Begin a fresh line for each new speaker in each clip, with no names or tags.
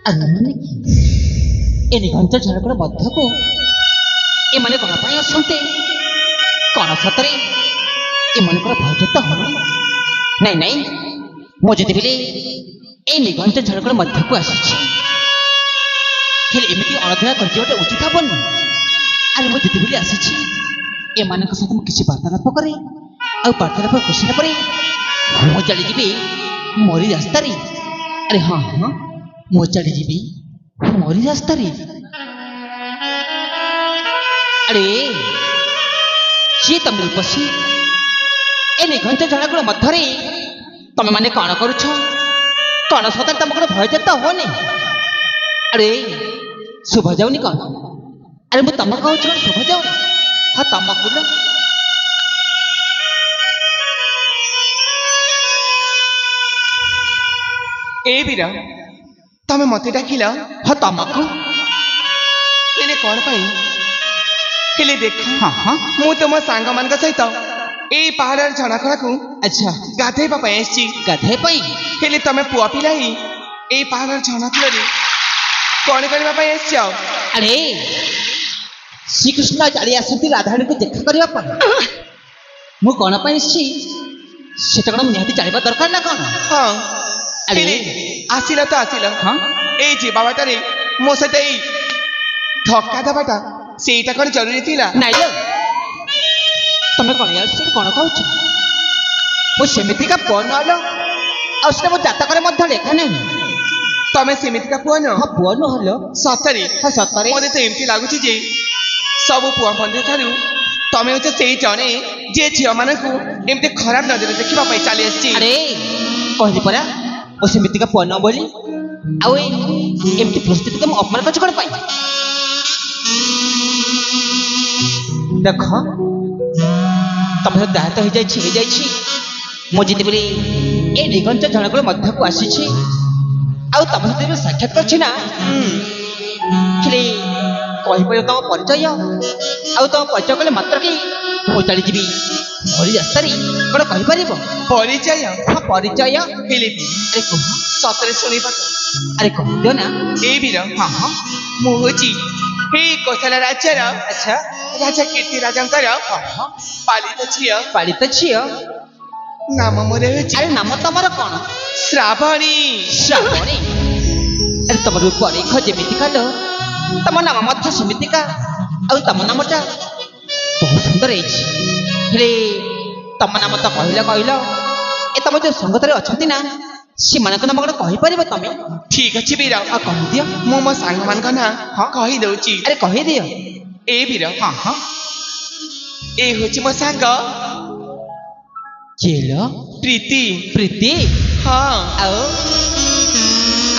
ଆଗମାନେ ଏ ନିଘଞ୍ଚ ଝାଡ଼ଖଣ୍ଡ ମଧ୍ୟକୁ ଏମାନେ କ'ଣ ପାଇଁ ଆସନ୍ତେ? କ'ଣ ସତରେ ଏମାନଙ୍କର ଭୟଯୁକ୍ତ ହଉନି? ନାଇଁ ନାଇଁ, ମୁଁ ଯେତେବେଳେ এই ନିଘଞ୍ଚ ଝାଡ଼ଖଣ୍ଡ ମଧ୍ୟକୁ ଆସିଛି, ହେଲେ ଏମିତି ଅଣଦେଖା କରିଯିବାଟା ଉଚିତ ହବନି। ଆରେ ମୁଁ ଯେତେବେଳେ ଆସିଛି ଏମାନଙ୍କ ସହିତ ମୁଁ କିଛି ବାର୍ତ୍ତାଳାପ କରେ, ଆଉ ବାର୍ତ୍ତାଳାପ କରିସାରିଲା ପରେ ମୁଁ ଚାଲିଯିବି ମୋରି ରାସ୍ତାରେ। ଆରେ ହଁ ହଁ, ମୁଁ ଚାଲିଯିବି ମୋରି ରାସ୍ତାରେ। ଆରେ ସିଏ ତମେ ରୂପସୀ, ଏ ନିଘଞ୍ଚ ଝାଡ଼ଖଣ୍ଡ ମଧ୍ୟରେ ତମେ ମାନେ କ'ଣ କରୁଛ? କ'ଣ ସତରେ ତମକୁ ଭୟଯୁକ୍ତ ହଉନି? ଆରେ ଶୁଭା ଯାଉନି କ'ଣ? ଆରେ ମୁଁ ତମକୁ କହୁଛି କ'ଣ ଶୁଭା ଯାଉନି? ହଁ ତମକୁ ଲୋ।
ଏ ବୀର, ତମେ ମତେ ଡାକିଲ?
ହଁ ତମକୁ।
ହେଲେ କ'ଣ ପାଇଁ? ହେଲେ ଦେଖ,
ହଁ ହଁ,
ମୁଁ ତୁମ ସାଙ୍ଗମାନଙ୍କ ସହିତ ଏଇ ପାହାଡ଼ର ଝଣାଖଳାକୁ
ଆଚ୍ଛା,
ଗାଧେଇବା ପାଇଁ ଆସିଛି।
ଗାଧେଇ ପାଇଁ?
ହେଲେ ତମେ ପୁଅ ପିଲା ହିଁ ଏଇ ପାହାଡ଼ର ଝଣାଖଳାରେ କ'ଣ କରିବା ପାଇଁ ଆସିଛ?
ଆରେ ଶ୍ରୀକୃଷ୍ଣ ଚାଲି ଆସନ୍ତି ରାଧାରାଣୀଙ୍କୁ ଦେଖା କରିବା ପାଇଁ। ମୁଁ କ'ଣ ପାଇଁ ଆସିଛି ସେଟା କ'ଣ ନିହାତି ଜାଣିବା ଦରକାର ନା କ'ଣ?
ହଁ,
ଆରେ
ହେଲେ ଆସିଲ ତ ଆସିଲ।
ହଁ,
ଏଇ ଯିବା ବାଟରେ ମୋ ସହିତ ଏଇ ଧକ୍କା ଦେବାଟା ସେଇଟା କ'ଣ ଜରୁରୀ ଥିଲା?
ନାଇଁ ଲୋ, ତମେ କ'ଣ ସେଠି କ'ଣ କହୁଛ? ମୁଁ ସେମିତିକା ପୁଅ ନହେଲ, ଆଉ ସେଟା ମୋ ଜାତକରେ ମଧ୍ୟ ଲେଖା ନାହିଁ।
ତମେ ସେମିତିକା ପୁଅ ନୁହଁ?
ହଁ ପୁଅ ନହେଲ।
ସତରେ?
ହଁ ସତରେ।
ମୋତେ ତ ଏମିତି ଲାଗୁଛି ଯେ ସବୁ ପୁଅ ମଧ୍ୟ ଠାରୁ ତମେ ହଉଛ ସେଇ ଜଣେ ଯିଏ ଝିଅମାନଙ୍କୁ ଏମିତି ଖରାପ ନଜରରେ ଦେଖିବା ପାଇଁ ଚାଲି ଆସିଛି।
ଆରେ କହିଲି ପରା ମୁଁ ସେମିତିକା ପୁଅ ନ ବୋଲି। ଆଉ ଏମିତି ପରିସ୍ଥିତିକୁ ମୁଁ ଅପମାନ କରୁଛି କ'ଣ ପାଇଁ? ଦେଖ, ତମେ ତ ଦାୟିତ୍ୱ ହେଇଯାଇଛି। ମୁଁ ଯେତେବେଳେ ଏ ନିଘଞ୍ଚ ଝାଡ଼ଖଣ୍ଡ ମଧ୍ୟକୁ ଆସିଛି, ଆଉ ତମ ସହିତ ଯେତେବେଳେ ସାକ୍ଷାତ କରିଛି ନା, ହେଲେ କହିପାରିବ ତମ ପରିଚୟ? ଆଉ ତମ ପରିଚୟ କଲେ ମାତ୍ର କି ମୁଁ ଚାଲିଯିବି ମୋରି ରାସ୍ତାରେ, କ'ଣ କହିପାରିବ?
ପରିଚୟ?
ହଁ ପରିଚୟ।
ହେଲେ
ଆରେ କୁହ,
ସତରେ ଶୁଣିବା ତ?
ଆରେ କହିଦିଅ ନା।
ଏ ବୀର,
ହଁ ହଁ,
ମୁଁ ହଉଛି ଏଇ କୋଶଳ ରାଜ୍ୟର
ଆଚ୍ଛା,
ରାଜା କୀର୍ତ୍ତି ରାଜାଙ୍କର
ହଁ ହଁ,
ପାଳିତ ଝିଅ।
ପାଳିତ ଝିଅ।
ନାମ ମୋର ହେଉଛି
ଆରେ ନାମ ତମର କ'ଣ?
ଶ୍ରାବଣୀ।
ଶ୍ରାବଣୀ? ଆରେ ତମ ରୂପ ରେଖ ଯେମିତି କାଲ, ତମ ନାମ ମଧ୍ୟ ସେମିତିକା। ଆଉ ତମ ନାମଟା ବହୁତ ସୁନ୍ଦର ହେଇଛି। ହେଲେ ତମ ନାମ ତ କହିଲ, ଏ ତମ ଯୋଉ ସଙ୍ଗତରେ ଅଛନ୍ତି ନା, ସେମାନଙ୍କ ନାମ କ'ଣ କହିପାରିବ ତମେ?
ଠିକ ଅଛି ବୀର,
ଆଉ କହିଦିଅ।
ମୁଁ ମୋ ସାଙ୍ଗମାନଙ୍କ ନାଁ କହିଦଉଛି।
ଆରେ କହିଦିଅ।
ଏ ବୀର,
ହଁ ହଁ,
ଏ ହଉଛି ମୋ ସାଙ୍ଗ
ଚେଲ
ପ୍ରୀତି।
ପ୍ରୀତି।
ହଁ,
ଆଉ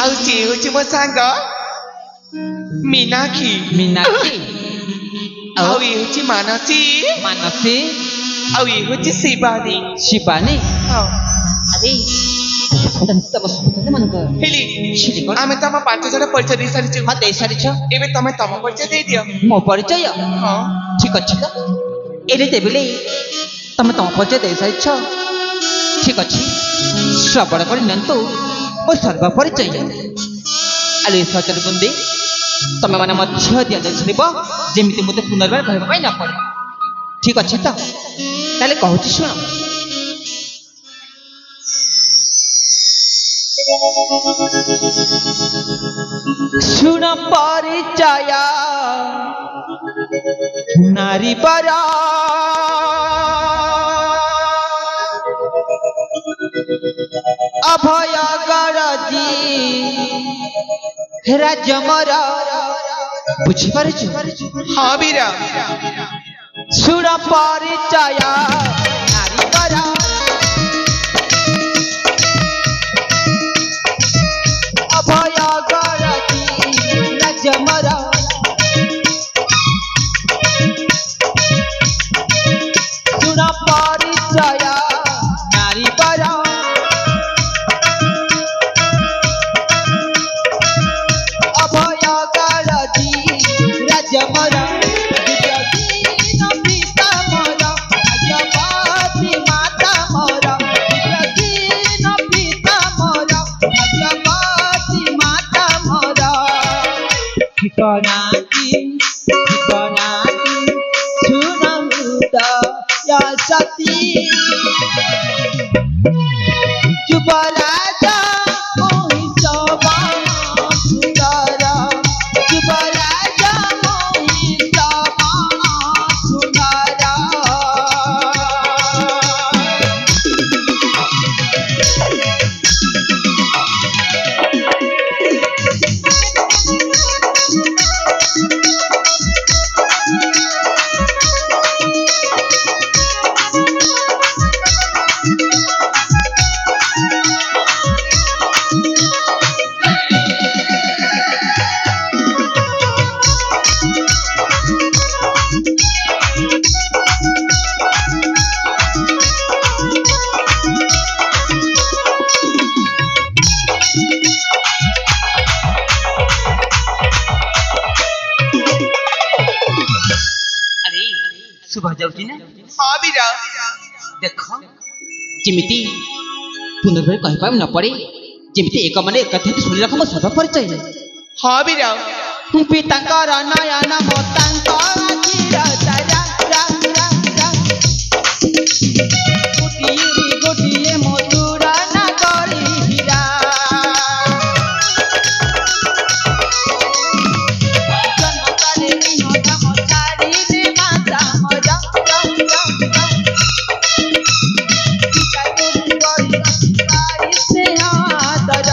ଆଉ ସିଏ ହଉଛି ମୋ ସାଙ୍ଗ ମୀନାକ୍ଷୀ।
ମୀନାକ୍ଷୀ।
ଆଉ ଇଏ ହଉଛି ମାନସୀ।
ମାନସୀ।
ଆଉ ଇଏ ହଉଛି ଶିବାନୀ।
ଶିବାନୀ।
ହଁ,
ଆରେ ତମ ସନ୍ତାନମାନଙ୍କ
ହେଲି
ସେଠି କ'ଣ?
ଆମେ ତମ 5 ଜଣ ପରିଚୟ ଦେଇ ସାରିଛୁ।
ହଁ ଦେଇ ସାରିଛ।
ଏବେ ତମେ ତମ ପରିଚୟ ଦେଇଦିଅ।
ମୋ ପରିଚୟ?
ହଁ,
ଠିକ ଅଛି ତ। ଏରେ ଦେବିଲେ ତମେ ତମ ପରିଚୟ ଦେଇ ସାରିଛ, ଠିକ ଅଛି। ଶ୍ରବଣ କରି ନିଅନ୍ତୁ ମୋ ସର୍ବ ପରିଚୟ। ଆରେ ସଚର ବୁନ୍ଦି ତମେ ମାନେ ମଧ୍ୟ ଦିଆଯାଇ ଶୁଣିବ, ଯେମିତି ମୋତେ ପୁନର୍ବାର କହିବା ପାଇଁ ନ ପଡ଼େ। ଠିକ ଅଛି ତ? ତାହେଲେ କହୁଛି ଶୁଣ। ଶୁଣ ପରିଚୟ ନାରୀ ପର, ଅଭୟ ଗରଜି ରାଜମର। ବୁଝିପାରୁଛୁ?
ହଁ ବୀର,
ଶୁଣ ପରିଚୟ ନାରୀ ପର, ଅଭୟ ଗରଜି ରାଜମର। ଶୁଣ ପରିଚୟ ନାରୀ ପର, ଅଭୟ ଗରଜି ରାଜମର। ପିତା ମର, ରାଜପତି ମାତା
জীবনাটি সুনহুদয় সতী যুবরাজ মোহিত বাণ সুন্দর যুবরাজ মোহিত বাণ সুন্দর
ଆରେ ଶୁଭା ଯାଉଛି ନା?
ହଁ ବୀର
ଦେଖ ଯେମିତି ପୁନର୍ବାର କହିବା ନ ପଡ଼େ ଯେମିତି ଏକ ମାନେ ଏକାଠି ଶୁଣି ରଖ ମୋ ସର୍ବ ପରିଚୟ
ହଁ ବୀର
ପିତାଙ୍କର ନୟନ ମୋତାଙ୍କ ଆଖିର ତାରା ରା ରା ରା ଗୋଟିଏ ଗୋଟିଏ ମଧୁର ନାଗରୀ ହୀରା ଜନ୍ମ କରେ ନିହତ ମଛାଡ଼ିରେ ମାତା ମର ପିତା ଗୁରୁ କରି ପାଇ ସେ ଆଦର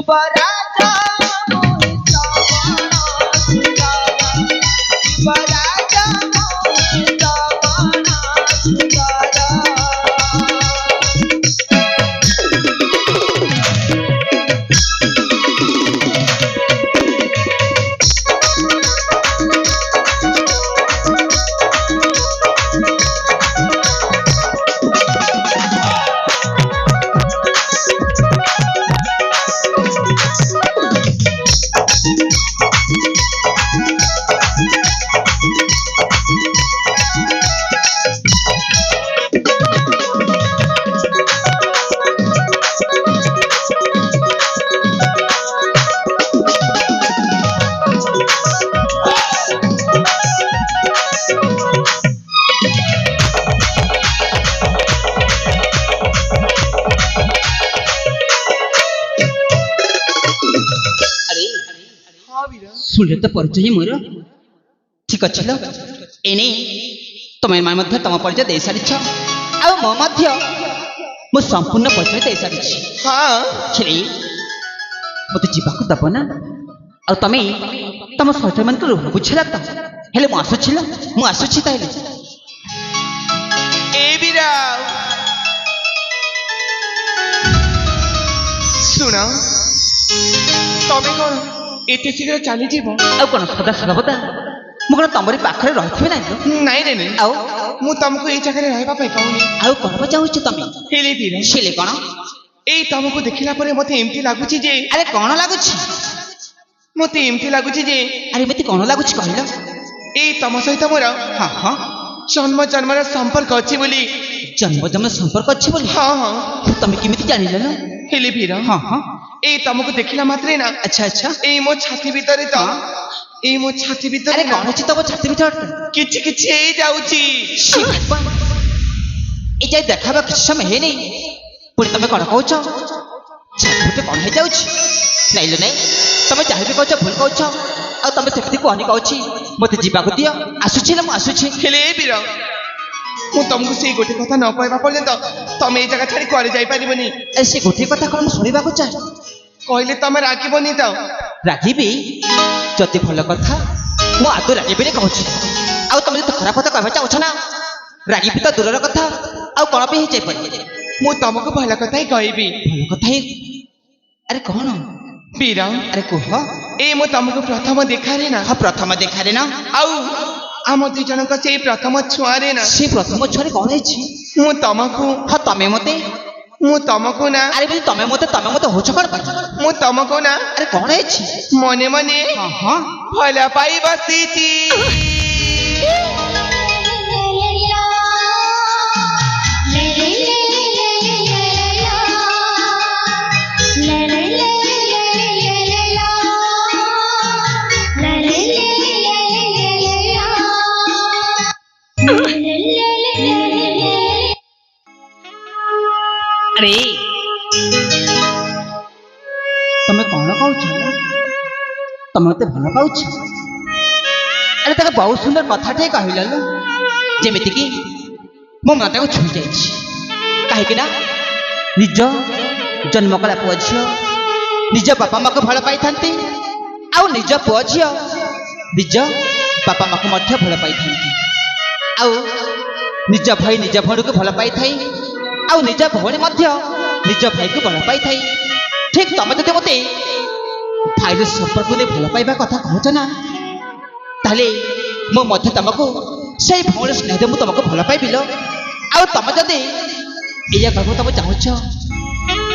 Baraja mohita bana sundara Baraja mohita bana sundara
ଶୁଣିଲେ ତ ପରିଚୟ ମୋର ଠିକ ଅଛି ଲୋ ଏନେ ତମେ ମାନେ ମଧ୍ୟ ତମ ପରିଚୟ ଦେଇସାରିଛ ଆଉ ମୁଁ ମଧ୍ୟ ମୁଁ ସମ୍ପୂର୍ଣ୍ଣ ପରିଚୟ ଦେଇସାରିଛି
ହଁ
ହେଲେ ମୋତେ ଯିବାକୁ ଦେବ ନା ଆଉ ତମେ ତମ ସହଚରମାନଙ୍କୁ ରୁହ ବୁଝିଲା ତ ହେଲେ ମୁଁ ଆସୁଛି ଲୋ ମୁଁ ଆସୁଛି ତାହେଲେ
ଏ ବୀର ଶୁଣ ତମେ କଣ ଏତେ ଶୀଘ୍ର ଚାଲିଯିବ
ଆଉ କ'ଣ ସଦା ସର୍ବଦା ମୁଁ କ'ଣ ତମରି ପାଖରେ ରହିଥିବି ନାହିଁ
ନାଇଁ ରେ ନାଇଁ
ଆଉ
ମୁଁ ତମକୁ ଏଇ ଜାଗାରେ ରହିବା ପାଇଁ କହୁନି
ଆଉ କ'ଣ ଚାହୁଁଛ ତମେ
ହେଲେ ବୀର
ହେଲେ କ'ଣ
ଏଇ ତମକୁ ଦେଖିଲା ପରେ ମତେ ଏମିତି ଲାଗୁଛି ଯେ
ଆରେ କ'ଣ ଲାଗୁଛି
ମତେ ଏମିତି ଲାଗୁଛି ଯେ
ଆରେ ଏମିତି କ'ଣ ଲାଗୁଛି କହିଲ
ଏଇ ତମ ସହିତ ମୋର
ହଁ ହଁ
ଜନ୍ମ ଜନ୍ମର ସମ୍ପର୍କ ଅଛି ବୋଲି
ଜନ୍ମ ଜନ୍ମ ସମ୍ପର୍କ ଅଛି ବୋଲି
ହଁ ହଁ
ତମେ କେମିତି ଜାଣିଲ ନା
ହେଲେ ବୀର
ହଁ ହଁ
ଏଇ ତମକୁ ଦେଖିଲା ମାତ୍ରେ ନା
ଆଚ୍ଛା ଆଚ୍ଛା
ଏଇ ମୋ ଛାତି ଭିତରେ ତ ଏଇ ମୋ ଛାତି ଭିତରେ
ଆରେ କ'ଣ ଅଛି ତମ ଛାତି ଭିତରେ
କିଛି କିଛି ହେଇଯାଉଛି
ଏ ଯାଇ ଦେଖାବା କିଛି ସମୟ ହେଇନି ପୁଣି ତମେ କ'ଣ କହୁଛ ଛାତି ଭିତରେ କ'ଣ ହେଇଯାଉଛି ନାଇଁଲୋ ନାଇଁ ତମେ ଯାହା ବି କହୁଛ ଭୁଲ କହୁଛ ଆଉ ତମେ ସେମିତି କୁହନି କହୁଛି ମୋତେ ଯିବାକୁ ଦିଅ ଆସୁଛି ନା ମୁଁ ଆସୁଛି
ହେଲେ ଏ ବୀର ମୁଁ ତମକୁ ସେଇ ଗୋଟେ କଥା ନ କହିବା ପର୍ଯ୍ୟନ୍ତ ତମେ ଏଇ ଜାଗା ଛାଡି କୁଆଡେ ଯାଇପାରିବନି
ଆରେ ସେ ଗୋଟିଏ କଥା କ'ଣ ମୁଁ ଶୁଣିବାକୁ ଚାହେଁ
କହିଲେ ତମେ ରାଗିବନି ତ
ରାଗିବି ଯଦି ଭଲ କଥା ମୁଁ ଆଦৌ ରାଗିବିନି କହୁଛି ଆଉ ତମେ ଯଦି ଖରାପ କଥା କହିବା ଚାହୁଁଛ ନା ରାଗିବି ତ ଦୂରର କଥା ଆଉ କ'ଣ ପାଇଁ ହେଇଯାଇପାରେ
ମୁଁ ତମକୁ ଭଲ କଥା ହିଁ କହିବି
ଭଲ କଥା ହିଁ ଆରେ କ'ଣ
ବୀର
ଆରେ କୁହ
ଏଇ ମୁଁ ତମକୁ ପ୍ରଥମ ଦେଖାରେ ନା
ହଁ ପ୍ରଥମ ଦେଖାରେ ନା
ଆଉ ଆମ ଦୁଇ ଜଣଙ୍କ ସେଇ ପ୍ରଥମ ଛୁଆରେ ନା
ସେ ପ୍ରଥମ ଛୁଆରେ କ'ଣ ହେଇଛି
ମୁଁ ତମକୁ
ହଁ ତମେ ମତେ
ନା
ଆରେ ବୋଲି ତମେ ମତେ ହଉଛ କଣ ପାଇଁ
ମୁଁ ତମକୁ ନା
ଆରେ କଣ ହେଇଛି
ମନେ ମନେ
ହଁ ହଁ
ଭଲ ପାଇ ବସିଛି।
ଆରେ ତମେ କଣ କହୁଛ ତମେ ମତେ ଭଲ ପାଉଛ ଆରେ ତାକୁ ବହୁତ ସୁନ୍ଦର କଥାଟିଏ କହିଲ ଯେମିତିକି ମୋ ମନଟାକୁ ଛୁଇଁ ଯାଇଛି କାହିଁକି ନା ନିଜ ଜନ୍ମ କଲା ପୁଅ ଝିଅ ନିଜ ବାପା ମାଆକୁ ଭଲ ପାଇଥାନ୍ତି ଆଉ ନିଜ ପୁଅ ଝିଅ ନିଜ ବାପା ମାଆକୁ ମଧ୍ୟ ଭଲ ପାଇଥାନ୍ତି ଆଉ ନିଜ ଭାଇ ନିଜ ଭଉଣୀକୁ ଭଲ ପାଇଥାଏ ଆଉ ନିଜ ଭଉଣୀ ମଧ୍ୟ ନିଜ ଭାଇକୁ ଭଲ ପାଇଥାଏ ଠିକ୍ ତମେ ଯଦି ମୋତେ ଭାଇର ସମ୍ପର୍କ ନେଇ ଭଲ ପାଇବା କଥା କହୁଛ ନା ତାହେଲେ ମୁଁ ମଧ୍ୟ ତମକୁ ସେଇ ଭଉଣୀ ସ୍ନେହରେ ମୁଁ ତମକୁ ଭଲ ପାଇବିଲ ଆଉ ତମେ ଯଦି ଏଇଆ କହିବାକୁ ତମେ ଚାହୁଁଛ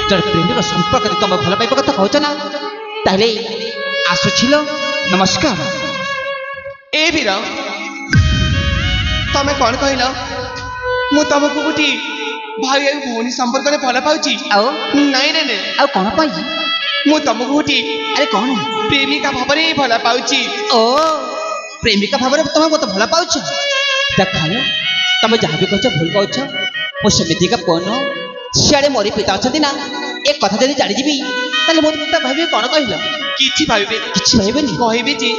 ଜଣେ ପ୍ରେମୀର ସମ୍ପର୍କରେ ତମେ ଭଲ ପାଇବା କଥା କହୁଛ ନା ତାହେଲେ ଆସୁଛିଲ ନମସ୍କାର
ଏ ବୀର ତମେ କଣ କହିଲ ମୁଁ ତମକୁ ଗୋଟିଏ ଭାଇ ଆଉ ଭଉଣୀ ସମ୍ପର୍କରେ ଭଲ ପାଉଛି
ଆଉ
ନାଇଁ ନାଇଁ
ଆଉ କଣ ପାଇଁ
ମୁଁ ତମକୁ ଗୋଟିଏ
ଆରେ କଣ
ପ୍ରେମିକା ଭାବରେ ହିଁ ଭଲ ପାଉଛି।
ଓ ପ୍ରେମିକା ଭାବରେ ତମେ ମତେ ଭଲ ପାଉଛ ଦେଖାଲ ତମେ ଯାହା ବି କହୁଛ ଭୁଲ କହୁଛ ମୁଁ ସେମିତିକା ପୁଅ ନୁହଁ ସିଆଡ଼େ ମୋରି ପିତା ଅଛନ୍ତି ନା ଏ କଥା ଯଦି ଜାଣିଯିବି ତାହେଲେ ମୋ ପିତା ଭାବିବେ କଣ କହିଲ
କିଛି ଭାବିବେ
କିଛି ଭାବିବେନି
କହିବେ ଯେ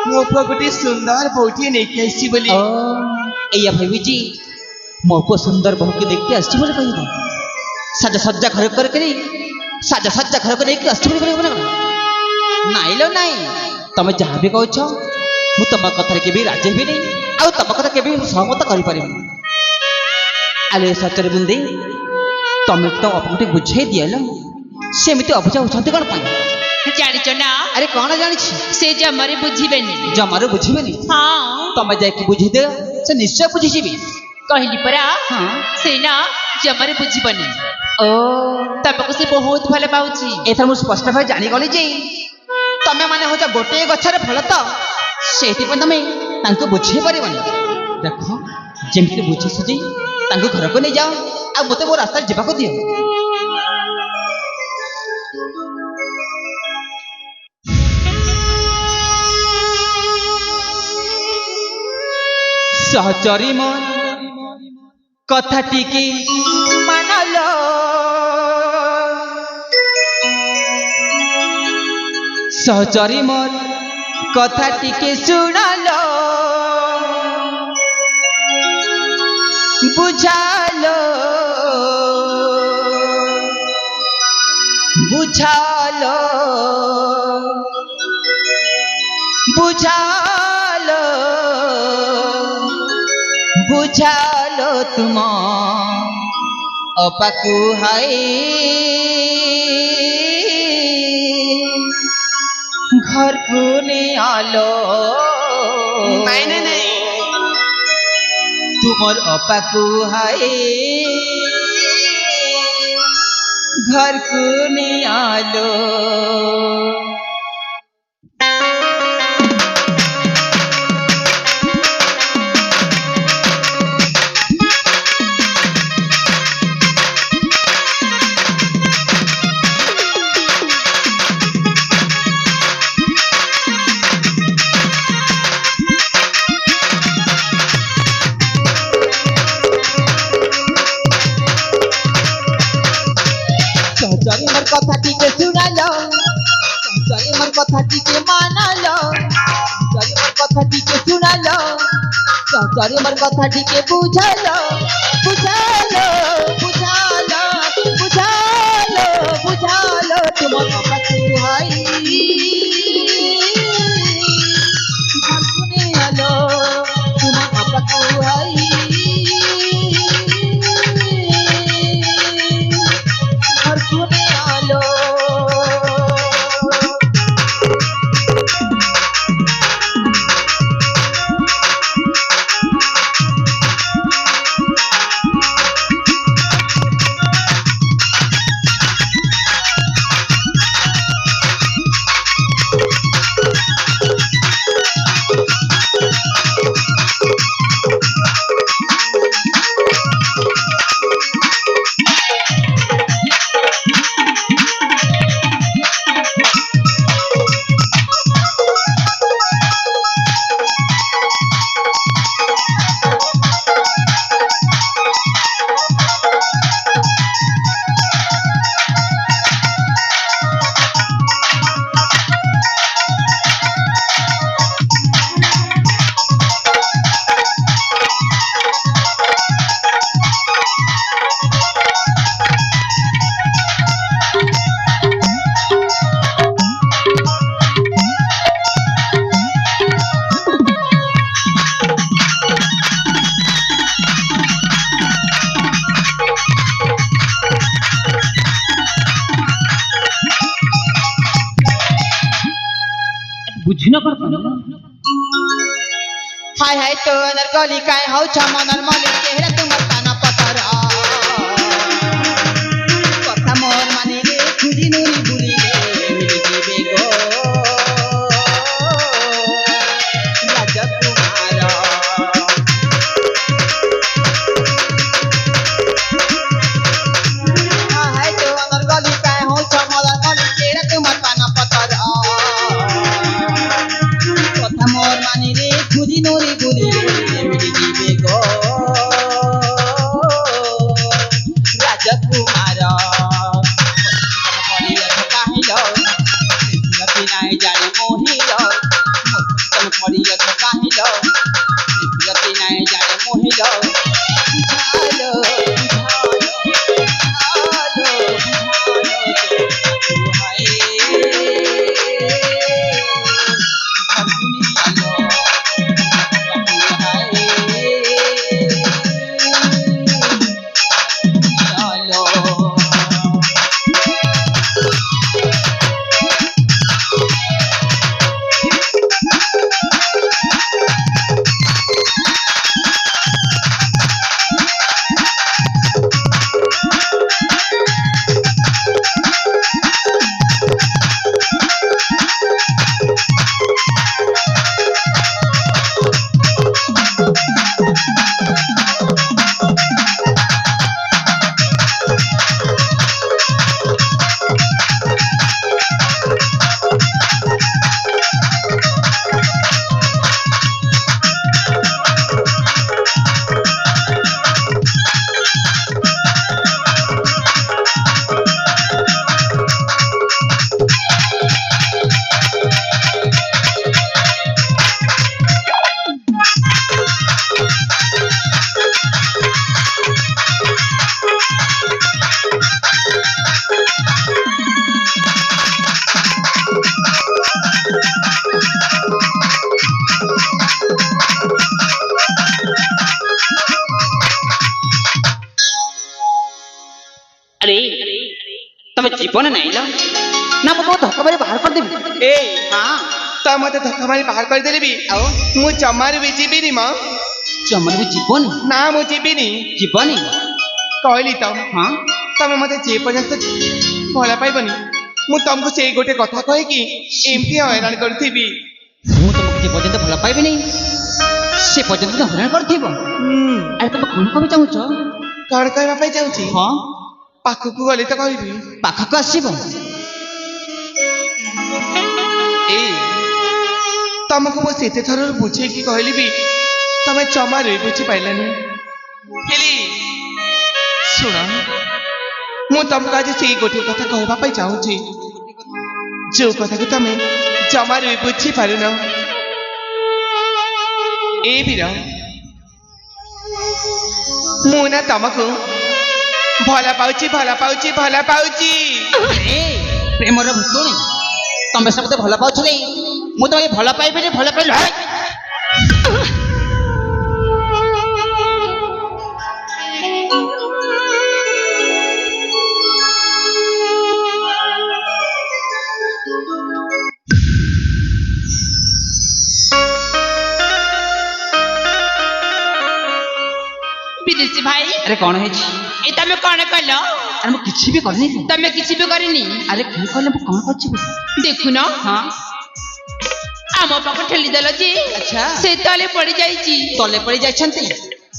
ମୋ ପୁଅ ଗୋଟିଏ ସୁନ୍ଦର ବୋହୂଟିଏ ନେଇକି ଆସିଛି ବୋଲି।
ଓ ଏଇଆ ଭାବିଛି ମୋ ପୁଅ ସୁନ୍ଦର ବୋହୂକି ଦେଖିକି ଆସିଛି ବୋଲି କହିବ ସାଜସଜ୍ଜା ଘର କରିକି ସାଜସଜ୍ଜା ଘରକୁ ନେଇକି ଆସିଛି ବୋଲି କହିବ ନା କଣ ନାଇଁ ଲୋ ନାଇଁ ତମେ ଯାହା ବି କହୁଛ ମୁଁ ତମ କଥାରେ କେବେ ରାଜି ହେବିନି ଆଉ ତମ କଥା କେବେ ସହମତ କରିପାରିବିନି ଆରେ ସତରେ ବୁନ୍ଦି ତମେ ତ ଅପଟେ ବୁଝେଇ ଦିଅଲ ସେମିତି ଅବୁଝା ହଉଛନ୍ତି କଣ ପାଇଁ
ଜାଣିଛ ନା
ଆରେ କଣ ଜାଣିଛି
ସେ ଜମାରେ ବୁଝିବେନି
ଜମାରୁ ବୁଝିବେନି
ହଁ
ତମେ ଯାଇକି ବୁଝିଦିଅ ସେ ନିଶ୍ଚୟ ବୁଝିଯିବେ
କହିଲି ପରା
ହଁ
ସେ ନା ଜମାରେ ବୁଝିବନି
ଓ
ତମକୁ ସେ ବହୁତ ଭଲ ପାଉଛି
ଏଥର ମୁଁ ସ୍ପଷ୍ଟ ଭାବେ ଜାଣିଗଲି ଯେ ତମେ ମାନେ ହଉଛ ଗୋଟିଏ ଗଛରେ ଫଳ ତ ସେଇଥିପାଇଁ ତମେ ତାଙ୍କୁ ବୁଝେଇ ପାରିବନି ଦେଖ ଯେମିତି ବୁଝି ସୁଝି ତାଙ୍କୁ ଘରକୁ ନେଇଯାଅ ଆଉ ମୋତେ ମୋ ରାସ୍ତାରେ ଯିବାକୁ ଦିଅ ସହଚରୀ ମୋ କଥା ଟିକେ ମାନଲ ସହଚରୀ ମୋର କଥା ଟିକେ ଶୁଣାଲ ବୁଝାଲ ବୁଝାଲ ବୁଝାଲ ବୁଝାଲ ତୁମ ଅପାକୁ ହାଇ ঘরকু নিয়ালো
ନାଇଁ ନାଇଁ ନାଇଁ
তুমর অপাকু হাই ঘরকু নিয়ালো সহচরী মোর কথা টিকে শুনালো সহচরী মোর কথা টিকে মানালো সহচরী মোর কথা টিকে শুনালো সহচরী মোর কথা টিকে বুঝালো বুঝালো বুঝালো বুঝালো বুঝালো তোমার অপাকু হাই ঘরকুনে আলো তোমার অপাকু হাই ঘরকুনে আলো ବୁଝିନ କ'ଣ ତମେ?
हाय हाय तो अनर गली काय हौ छ मनर मले चेहरा तुमर ताना पतर कथा मोर माने रे खुदी नुरी बुली रे मिली जीवे गो राजा कुमार हाय तो अनर गली काय हौ छ मनर मले चेहरा तुमर ताना पतर कथा मोर माने रे खुदी नुरी बुली रे मिली जीवे गो राजकुमार पड़िया काहिल रति नाय जाने मोहिल मोर पड़िया काहिल रति नाय जाने मोहिल बुझालो
ଆରେ ତମେ ଜୀବନ ନାଇଁଲ ନା ମୁଁ ତମକୁ ଧକ୍କା ମାରି ବାହାର କରିଦେବି।
ए
ହଁ
ତ ମତେ ଧକ୍କା ମାରି ବାହାର କରିଦେଲେ ବି
ଆଉ
ମୁଁ ଜମାରୁ ବି ଯିବିନି ମ
ଜମାରୁ ବି ଯିବନି
ନା ମୁଁ ଯିବିନି
ଯିବନି
କହିଲି ତ
ହଁ
ତମେ ମତେ ଯେ ପର୍ଯ୍ୟନ୍ତ ଭଲ ପାଇବନି ମୁଁ ତମକୁ ସେଇ ଗୋଟେ କଥା କହିକି ଏମିତି ହଇରାଣ କରିଥିବି।
ମୁଁ ତମକୁ ଯେ ପର୍ଯ୍ୟନ୍ତ ଭଲ ପାଇବିନି ସେ ପର୍ଯ୍ୟନ୍ତ ତ ହଇରାଣ କରିଥିବ। ଆରେ ତମେ କ'ଣ କହିବାକୁ ଚାହୁଁଛ?
କଣ କହିବା ପାଇଁ ଚାହୁଁଛି
ହଁ
ପାଖକୁ ଗଲେ ତ କହିବି।
ପାଖକୁ ଆସିବ
ଏ ତମକୁ ମୁଁ ସେତେ ଥରରୁ ବୁଝେଇକି କହିଲି ବି ତମେ ଜମାରୁ ବି ବୁଝିପାରିଲାନି। ହେଲି ଶୁଣ ମୁଁ ତମକୁ ଆଜି ସେଇ ଗୋଟିଏ କଥା କହିବା ପାଇଁ ଚାହୁଁଛି ଯୋଉ କଥାକୁ ତମେ ଜମାରୁ ବି ବୁଝିପାରୁନ। ଏ ବୀର ମୁଁ ନା ତମକୁ ଭଲ ପାଉଛି ଭଲ ପାଉଛି ଭଲ ପାଉଛି।
ଏ ପ୍ରେମର ଭୂତୁଣୀ ତମେ ସମସ୍ତେ ଭଲ ପାଉଥିଲେ ମୁଁ ତମେ ଭଲ ପାଇବିନି ଭଲ ପାଇଲି ହେ!
ବିଦେଶୀ ଭାଇ
ଆରେ କ'ଣ ହେଇଛି?
ଏ ତମେ କ'ଣ କଲ?
ଆରେ ମୁଁ କିଛି ବି କରିନି।
ତମେ କିଛି ବି କରିନି।
ଆରେ କ'ଣ କହିଲେ ମୁଁ କ'ଣ କରିଛି?
ଦେଖୁନ
ହଁ
ଆମ ପାଖ ଠେଲିଦେଲ ଯେ
ଆଚ୍ଛା
ସେ ତଳେ ପଡିଯାଇଛି।
ତଳେ ପଡ଼ି ଯାଇଛନ୍ତି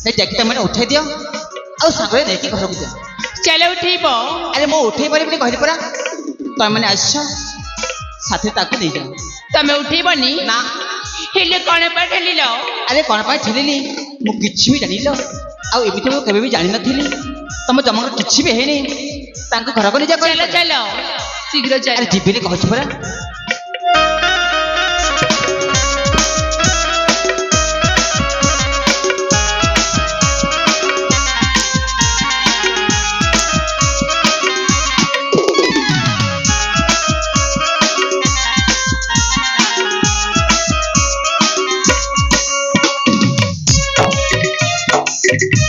ସେ ଟ୍ୟାକ୍ସି ତମେ ଉଠେଇ ଦିଅ ଆଉ ସାଙ୍ଗରେ ନେଇକି ଘରକୁ ଦିଅ।
ଚାଲ ଉଠେଇବ।
ଆରେ ମୁଁ ଉଠେଇ ପାରିବିନି କହିଲି ପରା ତମେ ମାନେ ଆସିଛ ସାଥିରେ ତାକୁ ନେଇଯାଅ।
ତମେ ଉଠେଇବନି
ନା
ହେଲେ କ'ଣ ପାଇଁ ଠେଲିଲ?
ଆରେ କ'ଣ ପାଇଁ ଠେଲିଲି ମୁଁ କିଛି ବି ଜାଣିଲ ଆଉ ଏମିତି ମୁଁ କେବେ ବି ଜାଣିନଥିଲି ତମ ଜମାଙ୍କର କିଛି ବି ହେଇନି ତାଙ୍କୁ ଘରକୁ ନେଇଯାଅ।
ଚାଲ ଚାଲ ଶୀଘ୍ର ଚାଲ।
ଆରେ ଯିବିନି କହୁଛି ପରା।
Thank you.